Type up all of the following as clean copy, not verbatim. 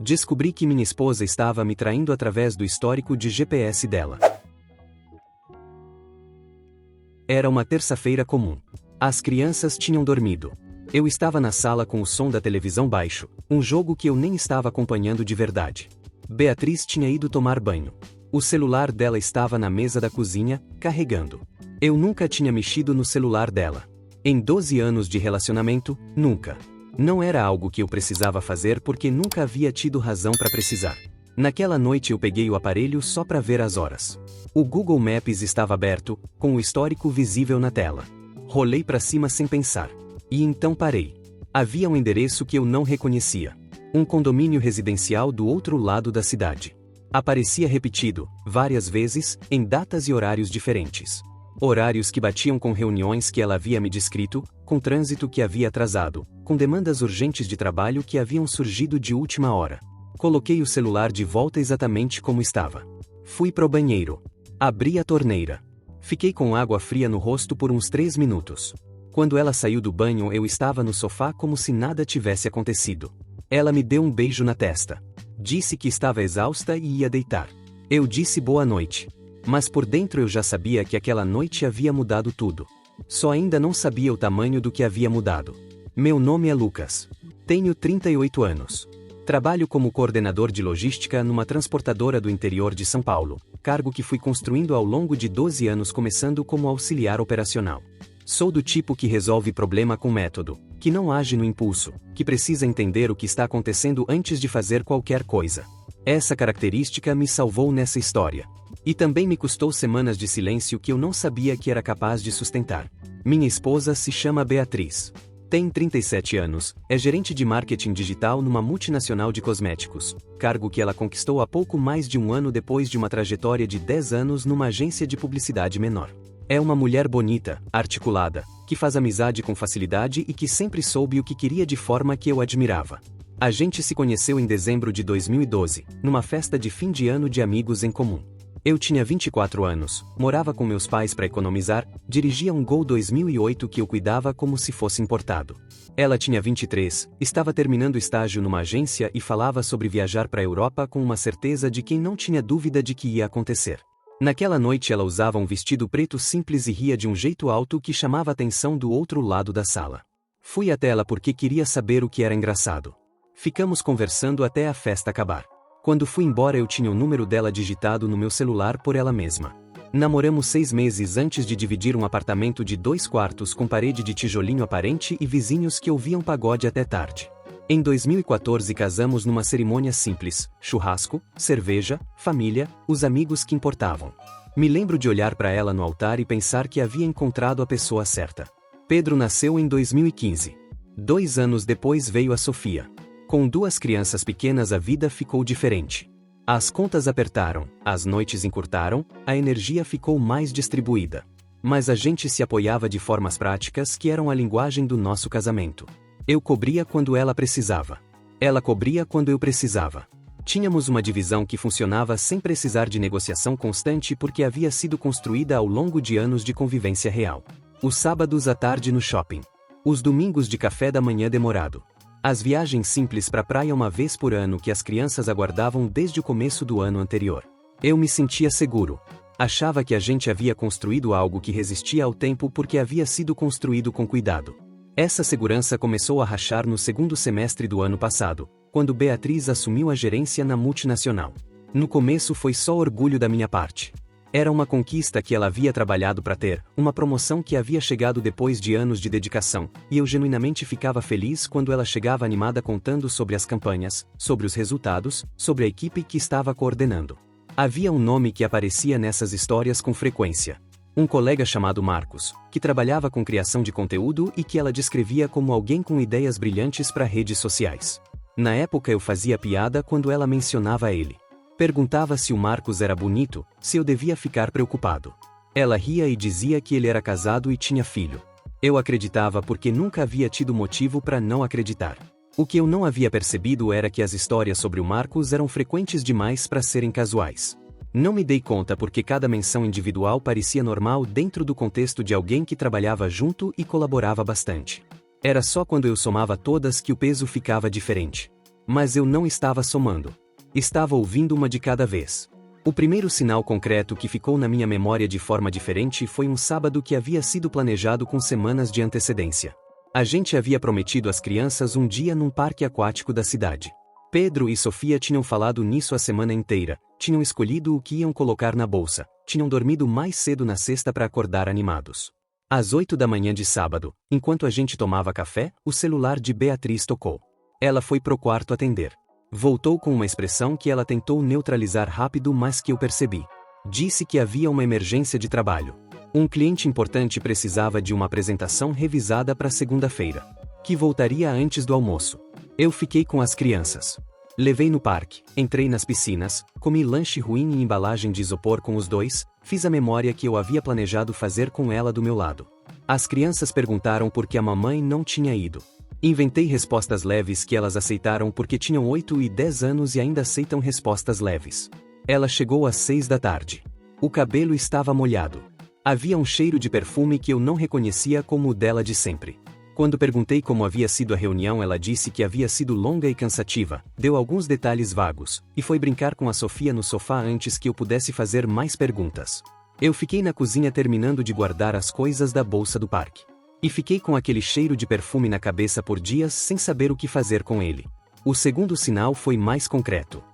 Descobri que minha esposa estava me traindo através do histórico de GPS dela. Era uma terça-feira comum. As crianças tinham dormido. Eu estava na sala com o som da televisão baixo, um jogo que eu nem estava acompanhando de verdade. Beatriz tinha ido tomar banho. O celular dela estava na mesa da cozinha, carregando. Eu nunca tinha mexido no celular dela. Em 12 anos de relacionamento, nunca. Não era algo que eu precisava fazer porque nunca havia tido razão para precisar. Naquela noite eu peguei o aparelho só para ver as horas. O Google Maps estava aberto, com o histórico visível na tela. Rolei para cima sem pensar. E então parei. Havia um endereço que eu não reconhecia. Um condomínio residencial do outro lado da cidade. Aparecia repetido, várias vezes, em datas e horários diferentes. Horários que batiam com reuniões que ela havia me descrito, com trânsito que havia atrasado, com demandas urgentes de trabalho que haviam surgido de última hora. Coloquei o celular de volta exatamente como estava. Fui pro banheiro. Abri a torneira. Fiquei com água fria no rosto por uns 3 minutos. Quando ela saiu do banho eu estava no sofá como se nada tivesse acontecido. Ela me deu um beijo na testa. Disse que estava exausta e ia deitar. Eu disse boa noite. Mas por dentro eu já sabia que aquela noite havia mudado tudo. Só ainda não sabia o tamanho do que havia mudado. Meu nome é Lucas. Tenho 38 anos. Trabalho como coordenador de logística numa transportadora do interior de São Paulo, cargo que fui construindo ao longo de 12 anos começando como auxiliar operacional. Sou do tipo que resolve problema com método, que não age no impulso, que precisa entender o que está acontecendo antes de fazer qualquer coisa. Essa característica me salvou nessa história. E também me custou semanas de silêncio que eu não sabia que era capaz de sustentar. Minha esposa se chama Beatriz. Tem 37 anos, é gerente de marketing digital numa multinacional de cosméticos, cargo que ela conquistou há pouco mais de um ano depois de uma trajetória de 10 anos numa agência de publicidade menor. É uma mulher bonita, articulada, que faz amizade com facilidade e que sempre soube o que queria de forma que eu admirava. A gente se conheceu em dezembro de 2012, numa festa de fim de ano de amigos em comum. Eu tinha 24 anos, morava com meus pais para economizar, dirigia um Gol 2008 que eu cuidava como se fosse importado. Ela tinha 23, estava terminando estágio numa agência e falava sobre viajar para a Europa com uma certeza de quem não tinha dúvida de que ia acontecer. Naquela noite ela usava um vestido preto simples e ria de um jeito alto que chamava a atenção do outro lado da sala. Fui até ela porque queria saber o que era engraçado. Ficamos conversando até a festa acabar. Quando fui embora eu tinha o número dela digitado no meu celular por ela mesma. Namoramos 6 meses antes de dividir um apartamento de 2 quartos com parede de tijolinho aparente e vizinhos que ouviam pagode até tarde. Em 2014 casamos numa cerimônia simples, churrasco, cerveja, família, os amigos que importavam. Me lembro de olhar para ela no altar e pensar que havia encontrado a pessoa certa. Pedro nasceu em 2015. 2 anos depois veio a Sofia. Com 2 crianças pequenas a vida ficou diferente. As contas apertaram, as noites encurtaram, a energia ficou mais distribuída. Mas a gente se apoiava de formas práticas que eram a linguagem do nosso casamento. Eu cobria quando ela precisava. Ela cobria quando eu precisava. Tínhamos uma divisão que funcionava sem precisar de negociação constante porque havia sido construída ao longo de anos de convivência real. Os sábados à tarde no shopping. Os domingos de café da manhã demorado. As viagens simples para a praia uma vez por ano que as crianças aguardavam desde o começo do ano anterior. Eu me sentia seguro. Achava que a gente havia construído algo que resistia ao tempo porque havia sido construído com cuidado. Essa segurança começou a rachar no segundo semestre do ano passado, quando Beatriz assumiu a gerência na multinacional. No começo foi só orgulho da minha parte. Era uma conquista que ela havia trabalhado para ter, uma promoção que havia chegado depois de anos de dedicação, e eu genuinamente ficava feliz quando ela chegava animada contando sobre as campanhas, sobre os resultados, sobre a equipe que estava coordenando. Havia um nome que aparecia nessas histórias com frequência. Um colega chamado Marcos, que trabalhava com criação de conteúdo e que ela descrevia como alguém com ideias brilhantes para redes sociais. Na época eu fazia piada quando ela mencionava ele. Perguntava se o Marcos era bonito, se eu devia ficar preocupado. Ela ria e dizia que ele era casado e tinha filho. Eu acreditava porque nunca havia tido motivo para não acreditar. O que eu não havia percebido era que as histórias sobre o Marcos eram frequentes demais para serem casuais. Não me dei conta porque cada menção individual parecia normal dentro do contexto de alguém que trabalhava junto e colaborava bastante. Era só quando eu somava todas que o peso ficava diferente. Mas eu não estava somando. Estava ouvindo uma de cada vez. O primeiro sinal concreto que ficou na minha memória de forma diferente foi um sábado que havia sido planejado com semanas de antecedência. A gente havia prometido às crianças um dia num parque aquático da cidade. Pedro e Sofia tinham falado nisso a semana inteira, tinham escolhido o que iam colocar na bolsa, tinham dormido mais cedo na sexta para acordar animados. Às 8 da manhã de sábado, enquanto a gente tomava café, o celular de Beatriz tocou. Ela foi pro quarto atender. Voltou com uma expressão que ela tentou neutralizar rápido, mas que eu percebi. Disse que havia uma emergência de trabalho. Um cliente importante precisava de uma apresentação revisada para segunda-feira, que voltaria antes do almoço. Eu fiquei com as crianças. Levei no parque, entrei nas piscinas, comi lanche ruim em embalagem de isopor com os dois, fiz a memória que eu havia planejado fazer com ela do meu lado. As crianças perguntaram por que a mamãe não tinha ido. Inventei respostas leves que elas aceitaram porque tinham 8 e 10 anos e ainda aceitam respostas leves. Ela chegou às 6 da tarde. O cabelo estava molhado. Havia um cheiro de perfume que eu não reconhecia como o dela de sempre. Quando perguntei como havia sido a reunião, ela disse que havia sido longa e cansativa, deu alguns detalhes vagos, e foi brincar com a Sofia no sofá antes que eu pudesse fazer mais perguntas. Eu fiquei na cozinha terminando de guardar as coisas da bolsa do parque. E fiquei com aquele cheiro de perfume na cabeça por dias sem saber o que fazer com ele. O segundo sinal foi mais concreto.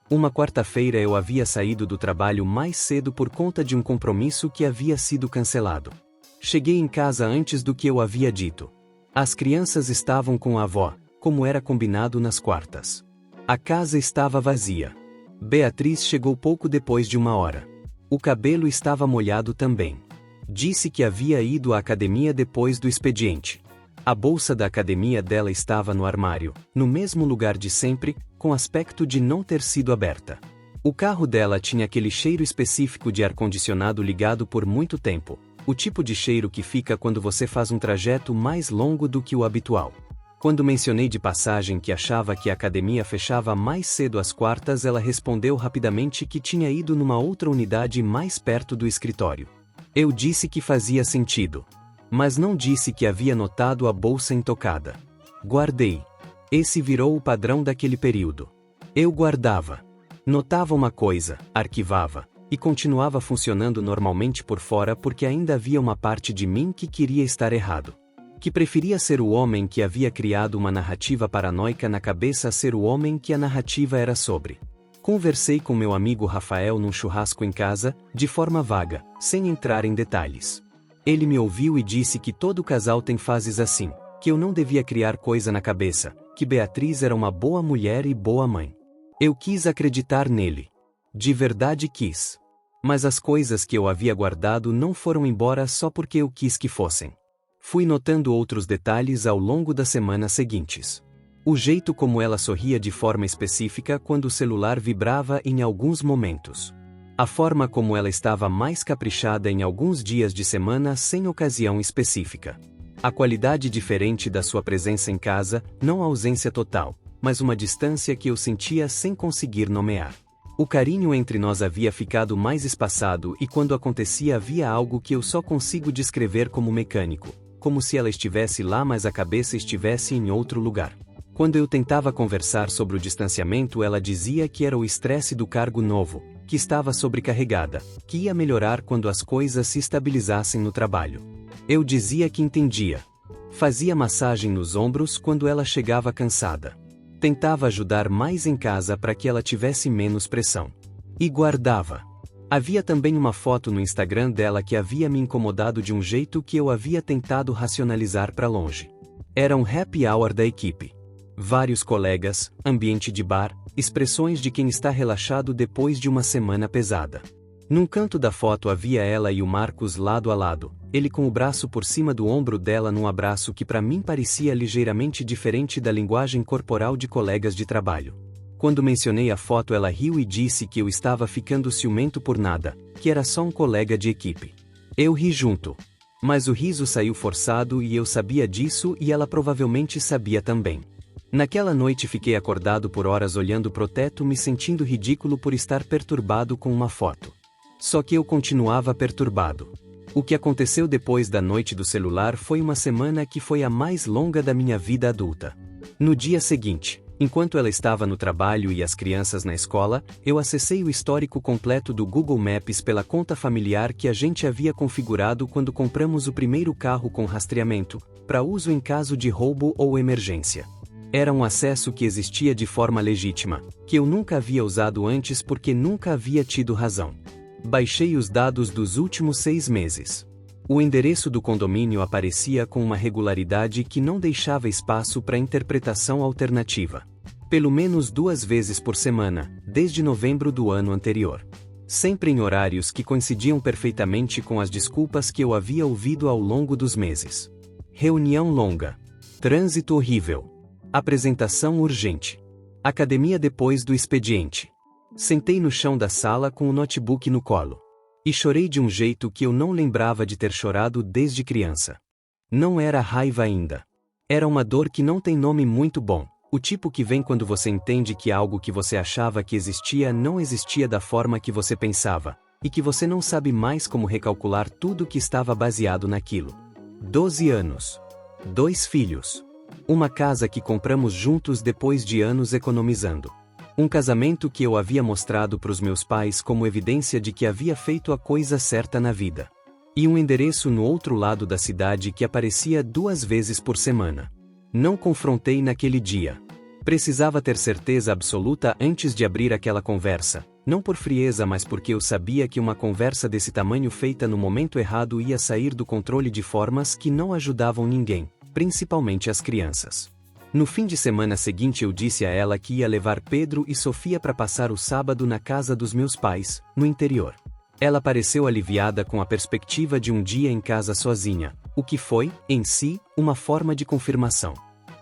Uma quarta-feira eu havia saído do trabalho mais cedo por conta de um compromisso que havia sido cancelado. Cheguei em casa antes do que eu havia dito. As crianças estavam com a avó, como era combinado nas quartas. A casa estava vazia. Beatriz chegou pouco depois de 1 hora. O cabelo estava molhado também. Disse que havia ido à academia depois do expediente. A bolsa da academia dela estava no armário, no mesmo lugar de sempre, com aspecto de não ter sido aberta. O carro dela tinha aquele cheiro específico de ar-condicionado ligado por muito tempo, o tipo de cheiro que fica quando você faz um trajeto mais longo do que o habitual. Quando mencionei de passagem que achava que a academia fechava mais cedo às quartas, ela respondeu rapidamente que tinha ido numa outra unidade mais perto do escritório. Eu disse que fazia sentido. Mas não disse que havia notado a bolsa intocada. Guardei. Esse virou o padrão daquele período. Eu guardava. Notava uma coisa, arquivava, e continuava funcionando normalmente por fora porque ainda havia uma parte de mim que queria estar errado. Que preferia ser o homem que havia criado uma narrativa paranoica na cabeça a ser o homem que a narrativa era sobre. Conversei com meu amigo Rafael num churrasco em casa, de forma vaga, sem entrar em detalhes. Ele me ouviu e disse que todo casal tem fases assim, que eu não devia criar coisa na cabeça, que Beatriz era uma boa mulher e boa mãe. Eu quis acreditar nele. De verdade quis. Mas as coisas que eu havia guardado não foram embora só porque eu quis que fossem. Fui notando outros detalhes ao longo das semanas seguintes. O jeito como ela sorria de forma específica quando o celular vibrava em alguns momentos. A forma como ela estava mais caprichada em alguns dias de semana sem ocasião específica. A qualidade diferente da sua presença em casa, não a ausência total, mas uma distância que eu sentia sem conseguir nomear. O carinho entre nós havia ficado mais espaçado e quando acontecia havia algo que eu só consigo descrever como mecânico, como se ela estivesse lá mas a cabeça estivesse em outro lugar. Quando eu tentava conversar sobre o distanciamento, ela dizia que era o estresse do cargo novo, que estava sobrecarregada, que ia melhorar quando as coisas se estabilizassem no trabalho. Eu dizia que entendia. Fazia massagem nos ombros quando ela chegava cansada. Tentava ajudar mais em casa para que ela tivesse menos pressão. E guardava. Havia também uma foto no Instagram dela que havia me incomodado de um jeito que eu havia tentado racionalizar para longe. Era um happy hour da equipe. Vários colegas, ambiente de bar, expressões de quem está relaxado depois de uma semana pesada. Num canto da foto havia ela e o Marcos lado a lado, ele com o braço por cima do ombro dela num abraço que para mim parecia ligeiramente diferente da linguagem corporal de colegas de trabalho. Quando mencionei a foto, ela riu e disse que eu estava ficando ciumento por nada, que era só um colega de equipe. Eu ri junto. Mas o riso saiu forçado e eu sabia disso e ela provavelmente sabia também. Naquela noite fiquei acordado por horas olhando pro teto, me sentindo ridículo por estar perturbado com uma foto. Só que eu continuava perturbado. O que aconteceu depois da noite do celular foi uma semana que foi a mais longa da minha vida adulta. No dia seguinte, Enquanto ela estava no trabalho e as crianças na escola, eu acessei o histórico completo do Google Maps pela conta familiar que a gente havia configurado quando compramos o primeiro carro com rastreamento, para uso em caso de roubo ou emergência. Era um acesso que existia de forma legítima, que eu nunca havia usado antes porque nunca havia tido razão. Baixei os dados dos últimos 6 meses. O endereço do condomínio aparecia com uma regularidade que não deixava espaço para interpretação alternativa. Pelo menos 2 vezes por semana, desde novembro do ano anterior. Sempre em horários que coincidiam perfeitamente com as desculpas que eu havia ouvido ao longo dos meses. Reunião longa. Trânsito horrível. Apresentação urgente. Academia depois do expediente. Sentei no chão da sala com o notebook no colo. E chorei de um jeito que eu não lembrava de ter chorado desde criança. Não era raiva ainda. Era uma dor que não tem nome muito bom, o tipo que vem quando você entende que algo que você achava que existia não existia da forma que você pensava, e que você não sabe mais como recalcular tudo que estava baseado naquilo. 12 anos. 2 filhos. Uma casa que compramos juntos depois de anos economizando. Um casamento que eu havia mostrado para os meus pais como evidência de que havia feito a coisa certa na vida. E um endereço no outro lado da cidade que aparecia 2 vezes por semana. Não confrontei naquele dia. Precisava ter certeza absoluta antes de abrir aquela conversa, não por frieza mas porque eu sabia que uma conversa desse tamanho feita no momento errado ia sair do controle de formas que não ajudavam ninguém, principalmente as crianças. No fim de semana seguinte eu disse a ela que ia levar Pedro e Sofia para passar o sábado na casa dos meus pais, no interior. Ela pareceu aliviada com a perspectiva de um dia em casa sozinha, o que foi, em si, uma forma de confirmação.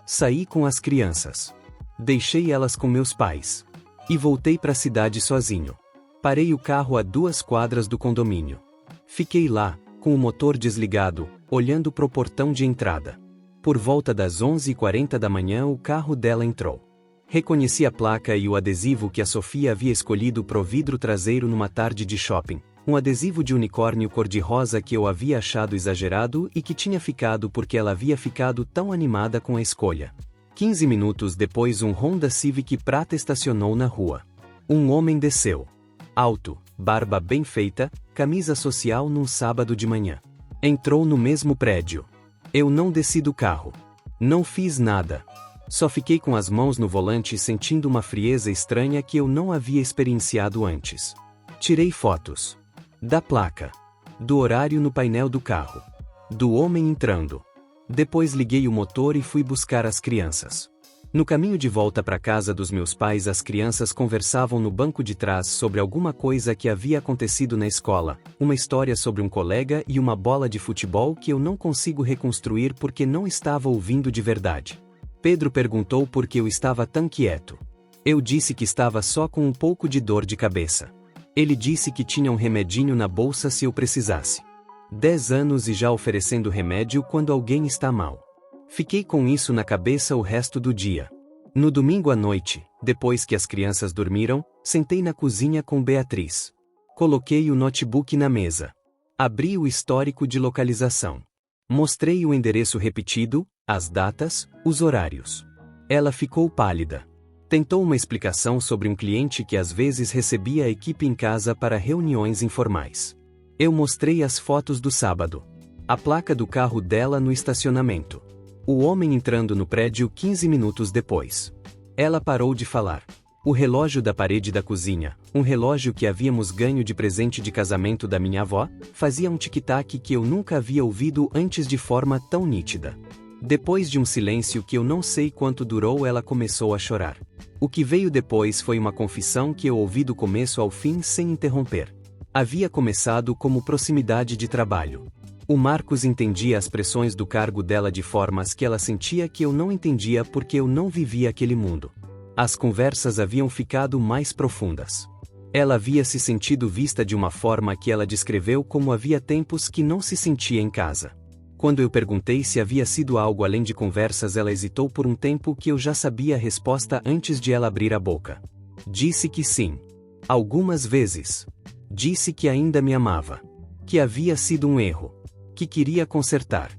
Saí com as crianças. Deixei elas com meus pais. E voltei para a cidade sozinho. Parei o carro a 2 quadras do condomínio. Fiquei lá, com o motor desligado, olhando pro portão de entrada. Por volta das 11h40 da manhã o carro dela entrou. Reconheci a placa e o adesivo que a Sofia havia escolhido pro vidro traseiro numa tarde de shopping. Um adesivo de unicórnio cor-de-rosa que eu havia achado exagerado e que tinha ficado porque ela havia ficado tão animada com a escolha. 15 minutos depois um Honda Civic prata estacionou na rua. Um homem desceu. Alto, barba bem feita, camisa social num sábado de manhã. Entrou no mesmo prédio. Eu não desci do carro. Não fiz nada. Só fiquei com as mãos no volante sentindo uma frieza estranha que eu não havia experienciado antes. Tirei fotos. Da placa. Do horário no painel do carro. Do homem entrando. Depois liguei o motor e fui buscar as crianças. No caminho de volta para casa dos meus pais, as crianças conversavam no banco de trás sobre alguma coisa que havia acontecido na escola, uma história sobre um colega e uma bola de futebol que eu não consigo reconstruir porque não estava ouvindo de verdade. Pedro perguntou por que eu estava tão quieto. Eu disse que estava só com um pouco de dor de cabeça. Ele disse que tinha um remedinho na bolsa se eu precisasse. 10 anos e já oferecendo remédio quando alguém está mal. Fiquei com isso na cabeça o resto do dia. No domingo à noite, depois que as crianças dormiram, sentei na cozinha com Beatriz. Coloquei o notebook na mesa. Abri o histórico de localização. Mostrei o endereço repetido, as datas, os horários. Ela ficou pálida. Tentou uma explicação sobre um cliente que às vezes recebia a equipe em casa para reuniões informais. Eu mostrei as fotos do sábado. A placa do carro dela no estacionamento. O homem entrando no prédio 15 minutos depois. Ela parou de falar. O relógio da parede da cozinha, um relógio que havíamos ganho de presente de casamento da minha avó, fazia um tic-tac que eu nunca havia ouvido antes de forma tão nítida. Depois de um silêncio que eu não sei quanto durou, ela começou a chorar. O que veio depois foi uma confissão que eu ouvi do começo ao fim sem interromper. Havia começado como proximidade de trabalho. O Marcos entendia as pressões do cargo dela de formas que ela sentia que eu não entendia porque eu não vivia aquele mundo. As conversas haviam ficado mais profundas. Ela havia se sentido vista de uma forma que ela descreveu como havia tempos que não se sentia em casa. Quando eu perguntei se havia sido algo além de conversas, ela hesitou por um tempo que eu já sabia a resposta antes de ela abrir a boca. Disse que sim. Algumas vezes. Disse que ainda me amava. Que havia sido um erro. Que queria consertar.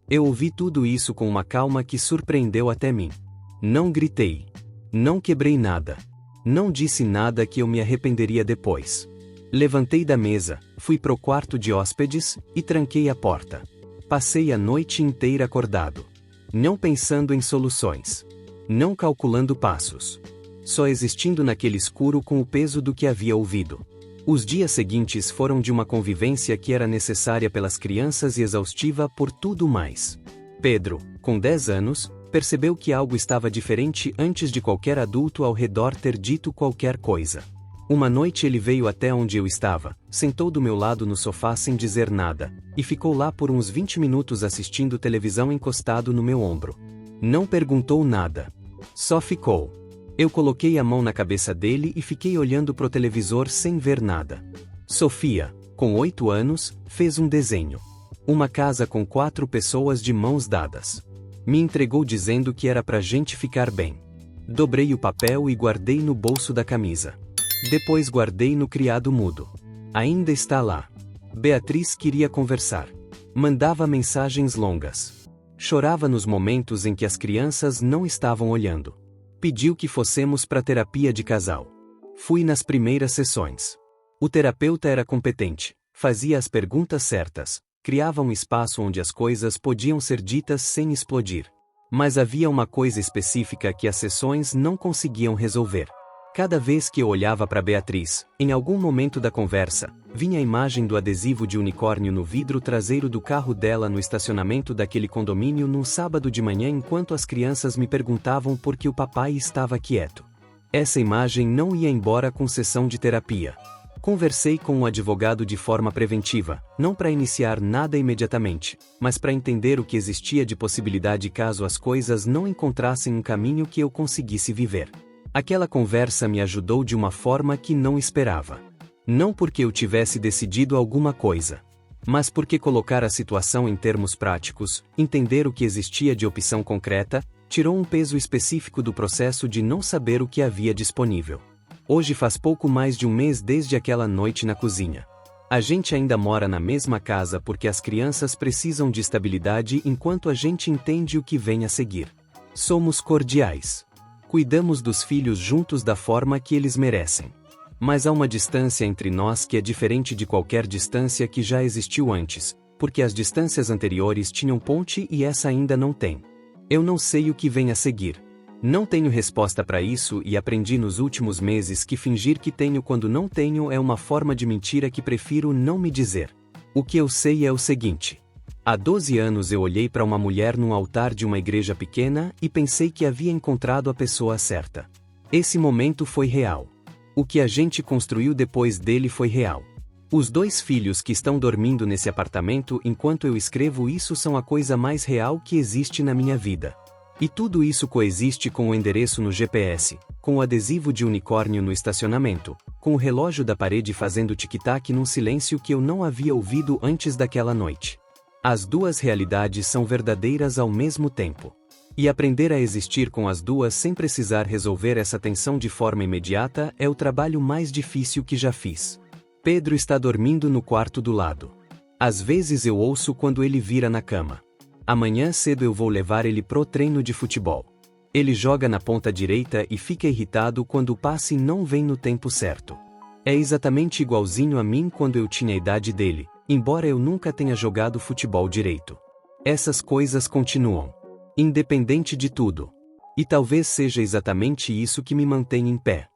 Eu ouvi tudo isso com uma calma que surpreendeu até mim. Não gritei. Não quebrei nada. Não disse nada que eu me arrependeria depois. Levantei da mesa, fui pro quarto de hóspedes e tranquei a porta. Passei a noite inteira acordado. Não pensando em soluções. Não calculando passos. Só existindo naquele escuro com o peso do que havia ouvido. Os dias seguintes foram de uma convivência que era necessária pelas crianças e exaustiva por tudo mais. Pedro, com 10 anos, percebeu que algo estava diferente antes de qualquer adulto ao redor ter dito qualquer coisa. Uma noite ele veio até onde eu estava, sentou do meu lado no sofá sem dizer nada, e ficou lá por uns 20 minutos assistindo televisão encostado no meu ombro. Não perguntou nada. Só ficou. Eu coloquei a mão na cabeça dele e fiquei olhando pro televisor sem ver nada. Sofia, com 8 anos, fez um desenho. Uma casa com 4 pessoas de mãos dadas. Me entregou dizendo que era pra gente ficar bem. Dobrei o papel e guardei no bolso da camisa. Depois guardei no criado mudo. Ainda está lá. Beatriz queria conversar. Mandava mensagens longas. Chorava nos momentos em que as crianças não estavam olhando. Pediu que fossemos para terapia de casal. Fui nas primeiras sessões. O terapeuta era competente, fazia as perguntas certas, criava um espaço onde as coisas podiam ser ditas sem explodir. Mas havia uma coisa específica que as sessões não conseguiam resolver. Cada vez que eu olhava para Beatriz, em algum momento da conversa, vinha a imagem do adesivo de unicórnio no vidro traseiro do carro dela no estacionamento daquele condomínio num sábado de manhã enquanto as crianças me perguntavam por que o papai estava quieto. Essa imagem não ia embora com sessão de terapia. Conversei com um advogado de forma preventiva, não para iniciar nada imediatamente, mas para entender o que existia de possibilidade caso as coisas não encontrassem um caminho que eu conseguisse viver. Aquela conversa me ajudou de uma forma que não esperava. Não porque eu tivesse decidido alguma coisa, mas porque colocar a situação em termos práticos, entender o que existia de opção concreta, tirou um peso específico do processo de não saber o que havia disponível. Hoje faz pouco mais de um mês desde aquela noite na cozinha. A gente ainda mora na mesma casa porque as crianças precisam de estabilidade enquanto a gente entende o que vem a seguir. Somos cordiais. Cuidamos dos filhos juntos da forma que eles merecem. Mas há uma distância entre nós que é diferente de qualquer distância que já existiu antes, porque as distâncias anteriores tinham ponte e essa ainda não tem. Eu não sei o que vem a seguir. Não tenho resposta para isso e aprendi nos últimos meses que fingir que tenho quando não tenho é uma forma de mentira que prefiro não me dizer. O que eu sei é o seguinte. Há 12 anos eu olhei para uma mulher num altar de uma igreja pequena e pensei que havia encontrado a pessoa certa. Esse momento foi real. O que a gente construiu depois dele foi real. Os 2 filhos que estão dormindo nesse apartamento enquanto eu escrevo isso são a coisa mais real que existe na minha vida. E tudo isso coexiste com o endereço no GPS, com o adesivo de unicórnio no estacionamento, com o relógio da parede fazendo tic-tac num silêncio que eu não havia ouvido antes daquela noite. As 2 realidades são verdadeiras ao mesmo tempo. E aprender a existir com as 2 sem precisar resolver essa tensão de forma imediata é o trabalho mais difícil que já fiz. Pedro está dormindo no quarto do lado. Às vezes eu ouço quando ele vira na cama. Amanhã cedo eu vou levar ele pro treino de futebol. Ele joga na ponta direita e fica irritado quando o passe não vem no tempo certo. É exatamente igualzinho a mim quando eu tinha a idade dele, embora eu nunca tenha jogado futebol direito. Essas coisas continuam. Independente de tudo. E talvez seja exatamente isso que me mantém em pé.